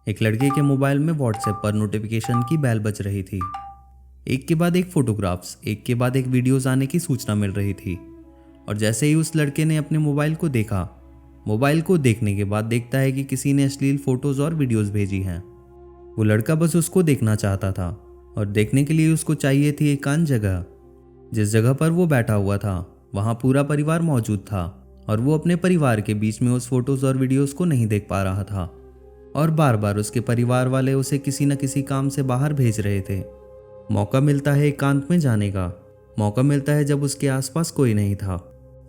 एक लड़के के मोबाइल में व्हाट्सएप पर नोटिफिकेशन की बेल बज रही थी। एक के बाद एक फोटोग्राफ्स, एक के बाद एक वीडियोस आने की सूचना मिल रही थी। और जैसे ही उस लड़के ने अपने मोबाइल को देखा, मोबाइल को देखने के बाद देखता है कि किसी ने अश्लील फोटोज और वीडियोस भेजी हैं। वो लड़का बस उसको देखना चाहता था और देखने के लिए उसको चाहिए थी एकांत जगह। जिस जगह पर वो बैठा हुआ था वहाँ पूरा परिवार मौजूद था और वो अपने परिवार के बीच में उस फोटोज और वीडियोस को नहीं देख पा रहा था और बार बार उसके परिवार वाले उसे किसी न किसी काम से बाहर भेज रहे थे। मौका मिलता है एकांत में जाने का, मौका मिलता है जब उसके आसपास कोई नहीं था।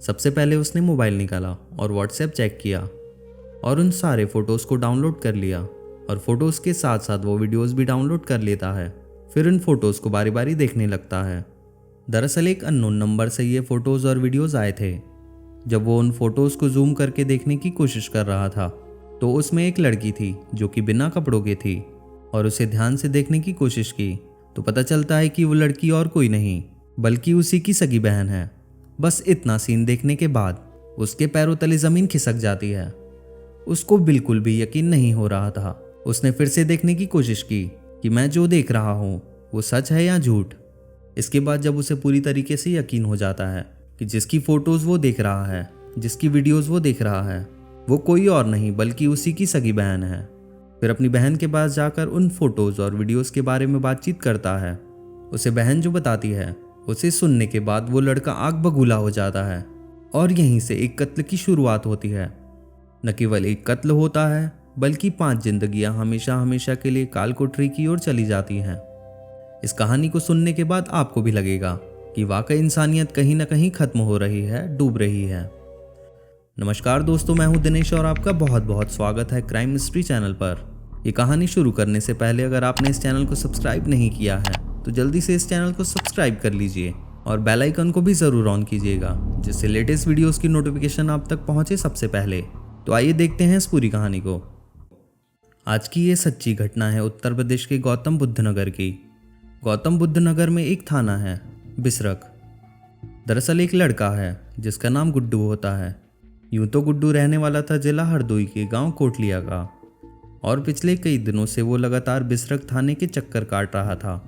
सबसे पहले उसने मोबाइल निकाला और व्हाट्सएप चेक किया और उन सारे फोटोज़ को डाउनलोड कर लिया और फोटोज़ के साथ साथ वो वीडियोज़ भी डाउनलोड कर लेता है। फिर उन फोटोज़ को बारी बारी देखने लगता है। दरअसल एक अननोन नंबर से ये फ़ोटोज़ और वीडियोज़ आए थे। जब वो उन फोटोज़ को जूम करके देखने की कोशिश कर रहा था तो उसमें एक लड़की थी जो कि बिना कपड़ों की थी और उसे ध्यान से देखने की कोशिश की तो पता चलता है कि वो लड़की और कोई नहीं बल्कि उसी की सगी बहन है। बस इतना सीन देखने के बाद उसके पैरों तले ज़मीन खिसक जाती है। उसको बिल्कुल भी यकीन नहीं हो रहा था। उसने फिर से देखने की कोशिश की कि मैं जो देख रहा हूँ वो सच है या झूठ। इसके बाद जब उसे पूरी तरीके से यकीन हो जाता है कि जिसकी फ़ोटोज़ वो देख रहा है, जिसकी वीडियोज़ वो देख रहा है, वो कोई और नहीं बल्कि उसी की सगी बहन है। फिर अपनी बहन के पास जाकर उन फोटोज़ और वीडियोज़ के बारे में बातचीत करता है। उसे बहन जो बताती है उसे सुनने के बाद वो लड़का आग बबूला हो जाता है और यहीं से एक कत्ल की शुरुआत होती है। न केवल एक कत्ल होता है बल्कि 5 जिंदगियां हमेशा हमेशा के लिए काल कोठरी की ओर चली जाती हैं। इस कहानी को सुनने के बाद आपको भी लगेगा कि वाकई इंसानियत कहीं ना कहीं खत्म हो रही है, डूब रही है। नमस्कार दोस्तों, मैं हूं दिनेश और आपका बहुत बहुत स्वागत है क्राइम मिस्ट्री चैनल पर। ये कहानी शुरू करने से पहले अगर आपने इस चैनल को सब्सक्राइब नहीं किया है तो जल्दी से इस चैनल को सब्सक्राइब कर लीजिए और बेल आइकन को भी ज़रूर ऑन कीजिएगा जिससे लेटेस्ट वीडियोस की नोटिफिकेशन आप तक पहुंचे सबसे पहले। तो आइए देखते हैं इस पूरी कहानी को। आज की ये सच्ची घटना है उत्तर प्रदेश के गौतम बुद्ध नगर की। गौतम बुद्ध नगर में एक थाना है, बिसरख। दरअसल एक लड़का है जिसका नाम गुड्डू होता है। यूं तो गुड्डू रहने वाला था जिला हरदोई के गांव कोटलिया का और पिछले कई दिनों से वो लगातार बिसरख थाने के चक्कर काट रहा था।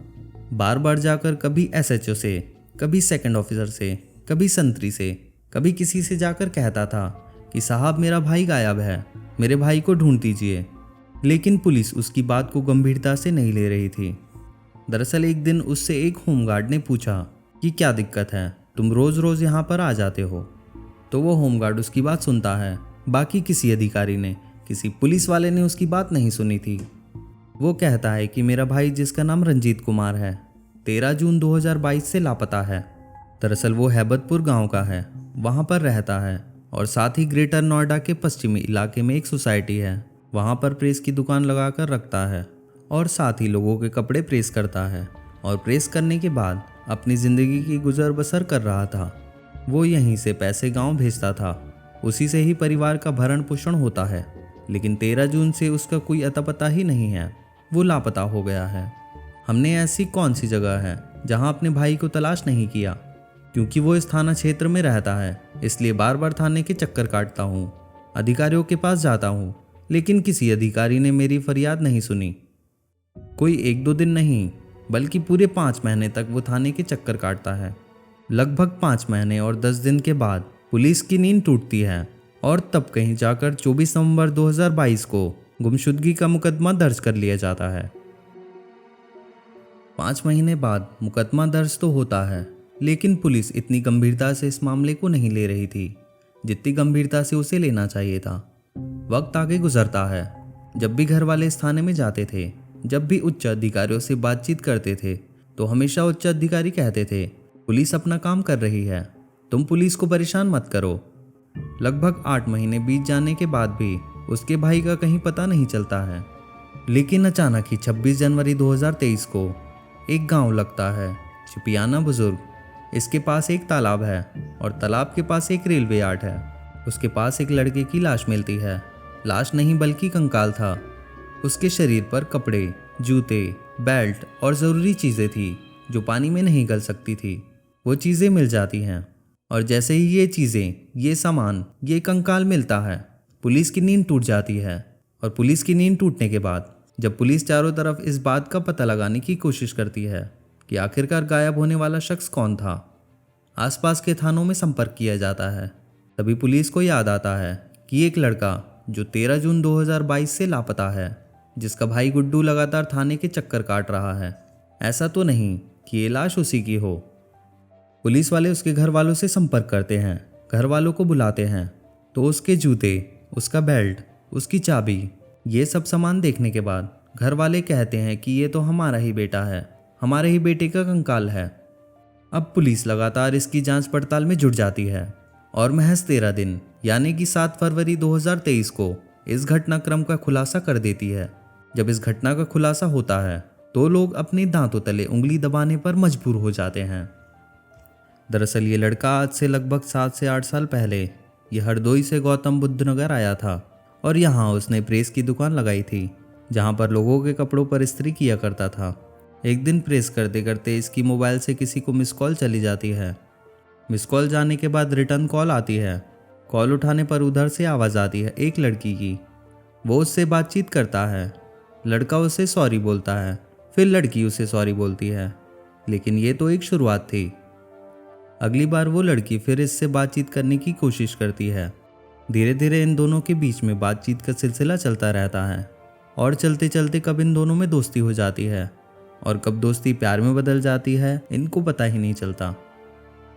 बार बार जाकर कभी एसएचओ से, कभी सेकंड ऑफिसर से, कभी संतरी से, कभी किसी से जाकर कहता था कि साहब मेरा भाई गायब है, मेरे भाई को ढूंढ दीजिए। लेकिन पुलिस उसकी बात को गंभीरता से नहीं ले रही थी। दरअसल एक दिन उससे एक होमगार्ड ने पूछा कि क्या दिक्कत है, तुम रोज़ रोज़ यहाँ पर आ जाते हो। तो वो होमगार्ड उसकी बात सुनता है। बाकी किसी अधिकारी ने, किसी पुलिस वाले ने उसकी बात नहीं सुनी थी। वो कहता है कि मेरा भाई जिसका नाम रंजीत कुमार है 13 जून 2022 से लापता है। दरअसल वो हैबतपुर गांव का है, वहाँ पर रहता है और साथ ही ग्रेटर नोएडा के पश्चिमी इलाके में एक सोसाइटी है, वहाँ पर प्रेस की दुकान लगा कर रखता है और साथ ही लोगों के कपड़े प्रेस करता है और प्रेस करने के बाद अपनी ज़िंदगी की गुजर बसर कर रहा था। वो यहीं से पैसे गांव भेजता था, उसी से ही परिवार का भरण पोषण होता है। लेकिन 13 जून से उसका कोई अता पता ही नहीं है, वो लापता हो गया है। हमने ऐसी कौन सी जगह है जहां अपने भाई को तलाश नहीं किया। क्योंकि वो इस थाना क्षेत्र में रहता है इसलिए बार बार थाने के चक्कर काटता हूँ, अधिकारियों के पास जाता हूँ, लेकिन किसी अधिकारी ने मेरी फरियाद नहीं सुनी। कोई 1-2 दिन नहीं बल्कि पूरे 5 महीने तक वो थाने के चक्कर काटता है। लगभग 5 महीने और 10 दिन के बाद पुलिस की नींद टूटती है और तब कहीं जाकर 24 नवंबर 2022 को गुमशुदगी का मुकदमा दर्ज कर लिया जाता है। 5 महीने बाद मुकदमा दर्ज तो होता है लेकिन पुलिस इतनी गंभीरता से इस मामले को नहीं ले रही थी जितनी गंभीरता से उसे लेना चाहिए था। वक्त आगे गुजरता है। जब भी घर वाले इस थाने में जाते थे, जब भी उच्च अधिकारियों से बातचीत करते थे तो हमेशा उच्च अधिकारी कहते थे पुलिस अपना काम कर रही है, तुम पुलिस को परेशान मत करो। लगभग 8 महीने बीत जाने के बाद भी उसके भाई का कहीं पता नहीं चलता है। लेकिन अचानक ही 26 जनवरी 2023 को एक गांव लगता है, चिपियाना बुजुर्ग। इसके पास एक तालाब है और तालाब के पास एक रेलवे यार्ड है। उसके पास एक लड़के की लाश मिलती है। लाश नहीं बल्कि कंकाल था। उसके शरीर पर कपड़े, जूते, बेल्ट और ज़रूरी चीज़ें थी जो पानी में नहीं गल सकती थी। वो चीज़ें मिल जाती हैं और जैसे ही ये चीज़ें, ये सामान, ये कंकाल मिलता है, पुलिस की नींद टूट जाती है। और पुलिस की नींद टूटने के बाद जब पुलिस चारों तरफ इस बात का पता लगाने की कोशिश करती है कि आखिरकार गायब होने वाला शख्स कौन था, आसपास के थानों में संपर्क किया जाता है। तभी पुलिस को याद आता है कि एक लड़का जो 13 जून 2022 से लापता है, जिसका भाई गुड्डू लगातार थाने के चक्कर काट रहा है। ऐसा तो नहीं कि ये लाश उसी की हो। पुलिस वाले उसके घर वालों से संपर्क करते हैं, घर वालों को बुलाते हैं, तो उसके जूते, उसका बेल्ट, उसकी चाबी, ये सब सामान देखने के बाद घर वाले कहते हैं कि ये तो हमारा ही बेटा है, हमारे ही बेटे का कंकाल है। अब पुलिस लगातार इसकी जांच पड़ताल में जुट जाती है और महज 13 दिन यानी कि 7 फरवरी 2023 को इस घटनाक्रम का खुलासा कर देती है। जब इस घटना का खुलासा होता है तो लोग अपने दांतों तले उंगली दबाने पर मजबूर हो जाते हैं। दरअसल ये लड़का आज से लगभग 7 से 8 साल पहले ये हरदोई से गौतम बुद्ध नगर आया था और यहाँ उसने प्रेस की दुकान लगाई थी, जहाँ पर लोगों के कपड़ों पर इस्त्री किया करता था। एक दिन प्रेस करते करते इसकी मोबाइल से किसी को मिस कॉल चली जाती है। मिस कॉल जाने के बाद रिटर्न कॉल आती है। कॉल उठाने पर उधर से आवाज़ आती है एक लड़की की। वो उससे बातचीत करता है। लड़का उसे सॉरी बोलता है, फिर लड़की उसे सॉरी बोलती है, लेकिन ये तो एक शुरुआत थी। अगली बार वो लड़की फिर इससे बातचीत करने की कोशिश करती है। धीरे धीरे इन दोनों के बीच में बातचीत का सिलसिला चलता रहता है और चलते चलते कब इन दोनों में दोस्ती हो जाती है और कब दोस्ती प्यार में बदल जाती है, इनको पता ही नहीं चलता।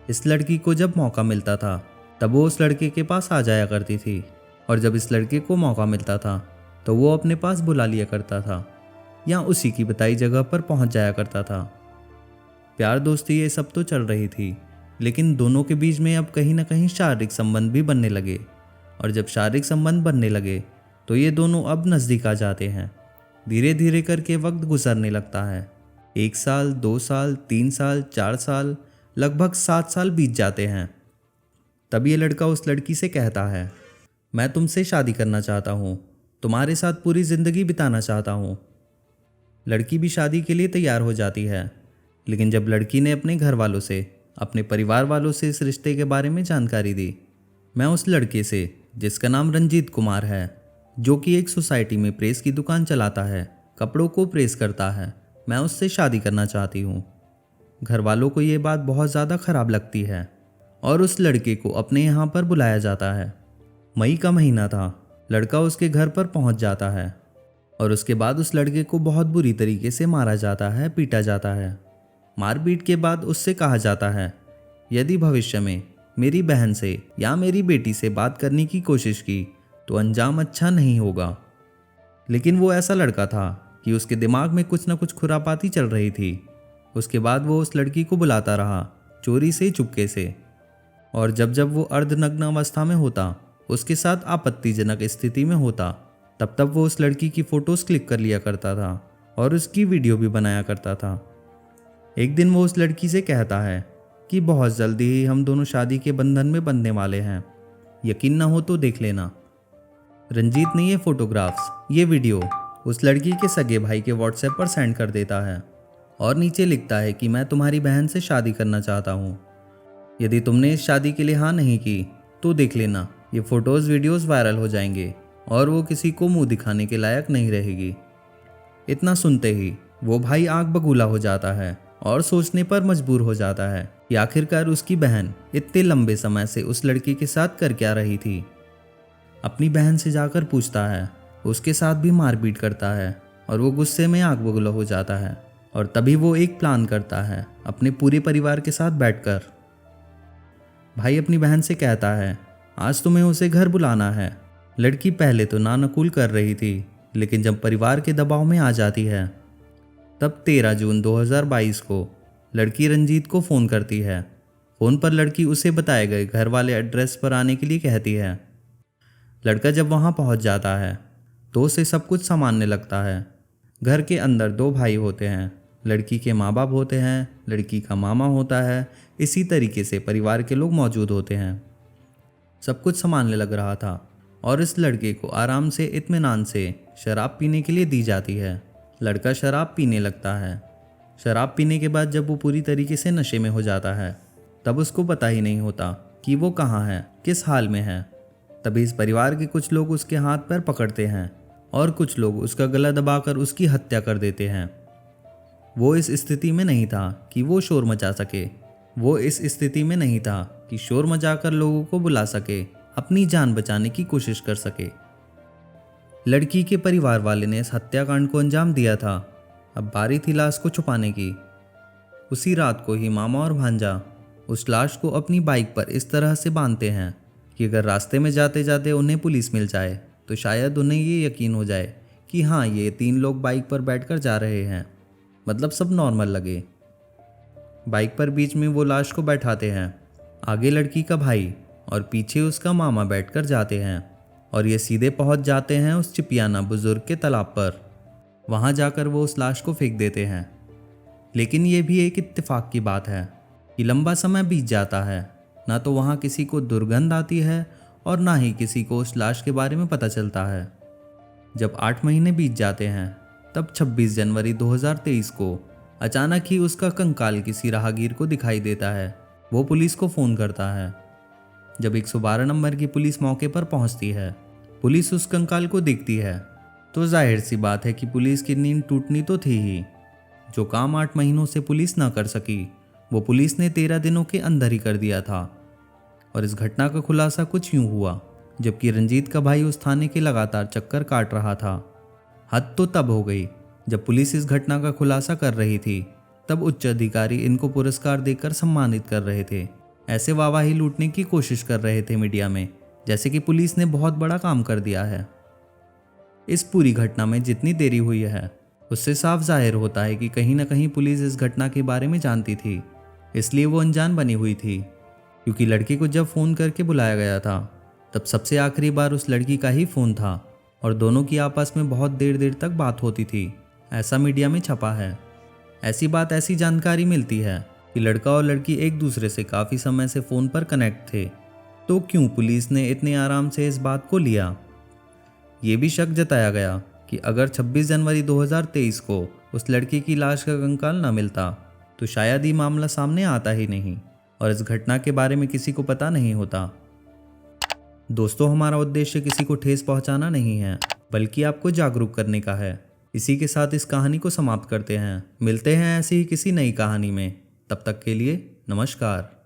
इस लड़की को जब मौका मिलता था तब वो उस लड़के के पास आ जाया करती थी और जब इस लड़के को मौका मिलता था तो वो अपने पास बुला लिया करता था या उसी की बताई जगह पर पहुंच जाया करता था। प्यार दोस्ती ये सब तो चल रही थी, लेकिन दोनों के बीच में अब कहीं ना कहीं शारीरिक संबंध भी बनने लगे और जब शारीरिक संबंध बनने लगे तो ये दोनों अब नज़दीक आ जाते हैं। धीरे धीरे करके वक्त गुजरने लगता है। 1 साल, 2 साल, 3 साल, 4 साल, लगभग 7 साल बीत जाते हैं। तब ये लड़का उस लड़की से कहता है, मैं तुमसे शादी करना चाहता हूँ, तुम्हारे साथ पूरी ज़िंदगी बिताना चाहता हूँ। लड़की भी शादी के लिए तैयार हो जाती है, लेकिन जब लड़की ने अपने घर वालों से, अपने परिवार वालों से इस रिश्ते के बारे में जानकारी दी, मैं उस लड़के से जिसका नाम रंजीत कुमार है, जो कि एक सोसाइटी में प्रेस की दुकान चलाता है, कपड़ों को प्रेस करता है, मैं उससे शादी करना चाहती हूँ। घर वालों को ये बात बहुत ज़्यादा ख़राब लगती है और उस लड़के को अपने यहाँ पर बुलाया जाता है। मई का महीना था। लड़का उसके घर पर पहुँच जाता है और उसके बाद उस लड़के को बहुत बुरी तरीके से मारा जाता है, पीटा जाता है। मारपीट के बाद उससे कहा जाता है, यदि भविष्य में मेरी बहन से या मेरी बेटी से बात करने की कोशिश की तो अंजाम अच्छा नहीं होगा। लेकिन वो ऐसा लड़का था कि उसके दिमाग में कुछ न कुछ खुरापाती चल रही थी। उसके बाद वो उस लड़की को बुलाता रहा, चोरी से, चुपके से, और जब जब वो अर्धनग्न अवस्था में होता, उसके साथ आपत्तिजनक स्थिति में होता, तब तब वो उस लड़की की फ़ोटोज़ क्लिक कर लिया करता था और उसकी वीडियो भी बनाया करता था। एक दिन वो उस लड़की से कहता है कि बहुत जल्दी ही हम दोनों शादी के बंधन में बंधने वाले हैं, यकीन ना हो तो देख लेना। रंजीत ने ये फ़ोटोग्राफ्स, ये वीडियो उस लड़की के सगे भाई के व्हाट्सएप पर सेंड कर देता है और नीचे लिखता है कि मैं तुम्हारी बहन से शादी करना चाहता हूँ। यदि तुमने इस शादी के लिए हाँ नहीं की तो देख लेना, ये फ़ोटोज़ वीडियोज़ वायरल हो जाएंगे और वो किसी को मुंह दिखाने के लायक नहीं रहेगी। इतना सुनते ही वो भाई आंख बगूला हो जाता है और सोचने पर मजबूर हो जाता है कि आखिरकार उसकी बहन इतने लंबे समय से उस लड़के के साथ कर क्या रही थी। अपनी बहन से जाकर पूछता है, उसके साथ भी मारपीट करता है और वो गुस्से में आंख बगूला हो जाता है। और तभी वो एक प्लान करता है अपने पूरे परिवार के साथ बैठकर। भाई अपनी बहन से कहता है, आज तुम्हें उसे घर बुलाना है। लड़की पहले तो नानकुल कर रही थी, लेकिन जब परिवार के दबाव में आ जाती है तब 13 जून 2022 को लड़की रंजीत को फ़ोन करती है। फ़ोन पर लड़की उसे बताए गए घर वाले एड्रेस पर आने के लिए कहती है। लड़का जब वहाँ पहुँच जाता है तो उसे सब कुछ संभालने लगता है। घर के अंदर 2 भाई होते हैं, लड़की के माँ बाप होते हैं, लड़की का मामा होता है, इसी तरीके से परिवार के लोग मौजूद होते हैं। सब कुछ संभालने लग रहा था और इस लड़के को आराम से, इत्मीनान से शराब पीने के लिए दी जाती है। लड़का शराब पीने लगता है। शराब पीने के बाद जब वो पूरी तरीके से नशे में हो जाता है तब उसको पता ही नहीं होता कि वो कहाँ है, किस हाल में है। तभी इस परिवार के कुछ लोग उसके हाथ पैर पकड़ते हैं और कुछ लोग उसका गला दबाकर उसकी हत्या कर देते हैं। वो इस स्थिति में नहीं था कि वो शोर मचा सके। वो इस स्थिति में नहीं था कि शोर मचाकर लोगों को बुला सके, अपनी जान बचाने की कोशिश कर सके। लड़की के परिवार वाले ने इस हत्याकांड को अंजाम दिया था। अब बारी थी लाश को छुपाने की। उसी रात को ही मामा और भांजा उस लाश को अपनी बाइक पर इस तरह से बांधते हैं कि अगर रास्ते में जाते जाते उन्हें पुलिस मिल जाए तो शायद उन्हें ये यकीन हो जाए कि हाँ, ये 3 लोग बाइक पर बैठकर जा रहे हैं, मतलब सब नॉर्मल लगे। बाइक पर बीच में वो लाश को बैठाते हैं, आगे लड़की का भाई और पीछे उसका मामा बैठकर जाते हैं और ये सीधे पहुंच जाते हैं उस चिपियाना बुजुर्ग के तालाब पर। वहां जाकर वो उस लाश को फेंक देते हैं। लेकिन ये भी एक इत्तेफाक की बात है कि लंबा समय बीत जाता है, ना तो वहां किसी को दुर्गंध आती है और ना ही किसी को उस लाश के बारे में पता चलता है। जब 8 महीने बीत जाते हैं तब 26 जनवरी 2023 को अचानक ही उसका कंकाल किसी राहगीर को दिखाई देता है। वो पुलिस को फ़ोन करता है। जब 112 नंबर की पुलिस मौके पर पहुंचती है, पुलिस उस कंकाल को देखती है तो जाहिर सी बात है कि पुलिस की नींद टूटनी तो थी ही। जो काम 8 महीनों से पुलिस ना कर सकी, वो पुलिस ने 13 दिनों के अंदर ही कर दिया था। और इस घटना का खुलासा कुछ यूं हुआ, जबकि रंजीत का भाई उस थाने के लगातार चक्कर काट रहा था। हद तो तब हो गई जब पुलिस इस घटना का खुलासा कर रही थी, तब उच्च अधिकारी इनको पुरस्कार देकर सम्मानित कर रहे थे। ऐसे वाहवाही लूटने की कोशिश कर रहे थे मीडिया में, जैसे कि पुलिस ने बहुत बड़ा काम कर दिया है। इस पूरी घटना में जितनी देरी हुई है, उससे साफ जाहिर होता है कि कहीं ना कहीं पुलिस इस घटना के बारे में जानती थी, इसलिए वो अनजान बनी हुई थी। क्योंकि लड़के को जब फ़ोन करके बुलाया गया था, तब सबसे आखिरी बार उस लड़की का ही फ़ोन था और दोनों की आपस में बहुत देर तक बात होती थी, ऐसा मीडिया में छपा है। ऐसी जानकारी मिलती है कि लड़का और लड़की एक दूसरे से काफ़ी समय से फ़ोन पर कनेक्ट थे। तो क्यों पुलिस ने इतने आराम से इस बात को लिया? ये भी शक जताया गया कि अगर 26 जनवरी 2023 को उस लड़की की लाश का कंकाल ना मिलता तो शायद ये मामला सामने आता ही नहीं और इस घटना के बारे में किसी को पता नहीं होता। दोस्तों, हमारा उद्देश्य किसी को ठेस पहुंचाना नहीं है, बल्कि आपको जागरूक करने का है। इसी के साथ इस कहानी को समाप्त करते हैं। मिलते हैं ऐसी ही किसी नई कहानी में। तब तक के लिए नमस्कार।